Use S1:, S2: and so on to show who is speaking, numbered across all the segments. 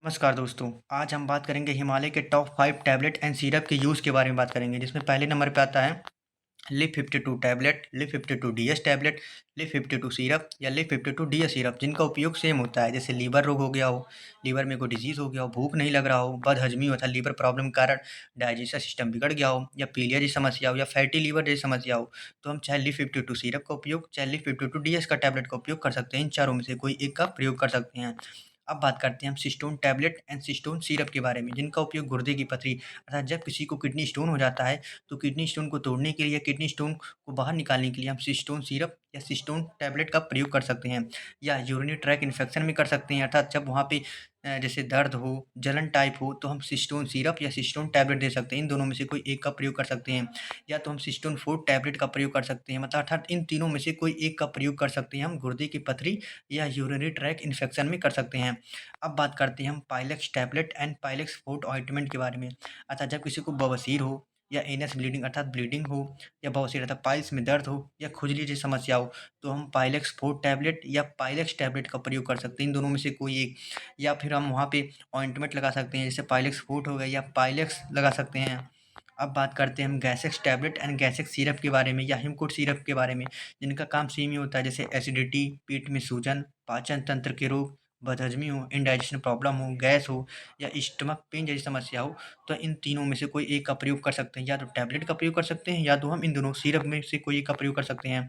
S1: नमस्कार दोस्तों। आज हम बात करेंगे हिमालय के टॉप 5 टैबलेट एंड सिरप के यूज़ के बारे में बात करेंगे, जिसमें पहले नंबर पे आता है live 52 tablet, live 52 DS tablet, live 52 syrup या लिव 52 डीएस सिरप, जिनका उपयोग सेम होता है। जैसे लीवर रोग हो गया हो, लीवर में कोई डिजीज़ हो गया हो, भूख नहीं लग रहा हो, बदहज़मी हो, लीवर प्रॉब्लम के कारण डाइजेस्टिव सिस्टम बिगड़ गया हो, या पीलिया जैसी समस्या हो, या फैटी लीवर जैसी समस्या हो, तो हम चाहे लिव 52 सिरप का उपयोग, चाहे लिव 52 डीएस का टैबलेट का उपयोग कर सकते हैं। इन चारों में से कोई एक का प्रयोग कर सकते हैं। अब बात करते हैं हम cistron tablet and cistron syrup के बारे में, जिनका उपयोग गुर्दे की पथरी अर्थात जब किसी को किडनी स्टोन हो जाता है, तो किडनी स्टोन को तोड़ने के लिए, किडनी स्टोन को बाहर निकालने के लिए हम सिस्टोन सिरप या सिस्टोन टैबलेट का प्रयोग कर सकते हैं। या यूरिनरी ट्रैक इन्फेक्शन में कर सकते हैं, अर्थात जब वहाँ पे जैसे दर्द हो, जलन टाइप हो, तो हम सिस्टोन सिरप या सिस्टोन टैबलेट दे सकते हैं। इन दोनों में से कोई एक का प्रयोग कर सकते हैं। या तो हम सिस्टोन 4 टैबलेट का प्रयोग कर सकते हैं, मतलब अर्थात इन तीनों में से कोई एक का प्रयोग कर सकते हैं हम गुर्दे की पथरी या यूरिनरी ट्रैक इन्फेक्शन में कर सकते हैं। अब बात करते हैं हम पाइलेक्स टैबलेट एंड पाइलेक्स फूड ऑइंटमेंट के बारे में। अर्थात जब किसी को बवासीर हो, या एनस ब्लीडिंग अर्थात ब्लीडिंग हो, या बवासीर अर्थात पाइल्स में दर्द हो, या खुजली जैसी समस्या हो, तो हम पाइलेक्स फूड टैबलेट या पाइलेक्स टैबलेट का प्रयोग कर सकते हैं। इन दोनों में से कोई एक, या फिर हम वहाँ पे ऑइंटमेंट लगा सकते हैं, जैसे पाइलेक्स फूड हो गया, या पाइलेक्स लगा सकते हैं। अब बात करते हैं हम Gasex tablet and Gasex syrup के बारे में, या हिमकोट सिरप के बारे में, जिनका काम सेम ही होता है। जैसे एसिडिटी, पेट में सूजन, पाचन तंत्र के रोग, बदहज़मी हो, इंडाइजेशन प्रॉब्लम हो, गैस हो, या स्टमक पेन जैसी समस्या हो, तो इन तीनों में से कोई एक का प्रयोग कर सकते हैं। या तो टैबलेट का प्रयोग कर सकते हैं, या तो हम इन दोनों सिरप में से कोई एक का प्रयोग कर सकते हैं।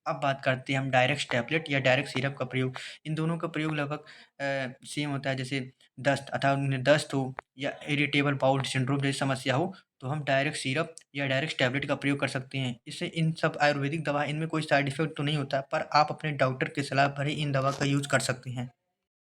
S1: अब बात करते हैं हम डायरेक्ट टैबलेट या डायरेक्ट सिरप का प्रयोग। इन दोनों का प्रयोग लगभग सेम होता है। जैसे दस्त अर्थात उन्हें दस्त हो, या इरिटेबल बाउल सिंड्रोम जैसी समस्या हो, तो हम डायरेक्ट सिरप या डायरेक्ट टैबलेट का प्रयोग कर सकते हैं। इससे इन सब आयुर्वेदिक दवा इनमें कोई साइड इफ़ेक्ट तो नहीं होता, पर आप अपने डॉक्टर की सलाह पर ही इन दवा का यूज़ कर सकते हैं।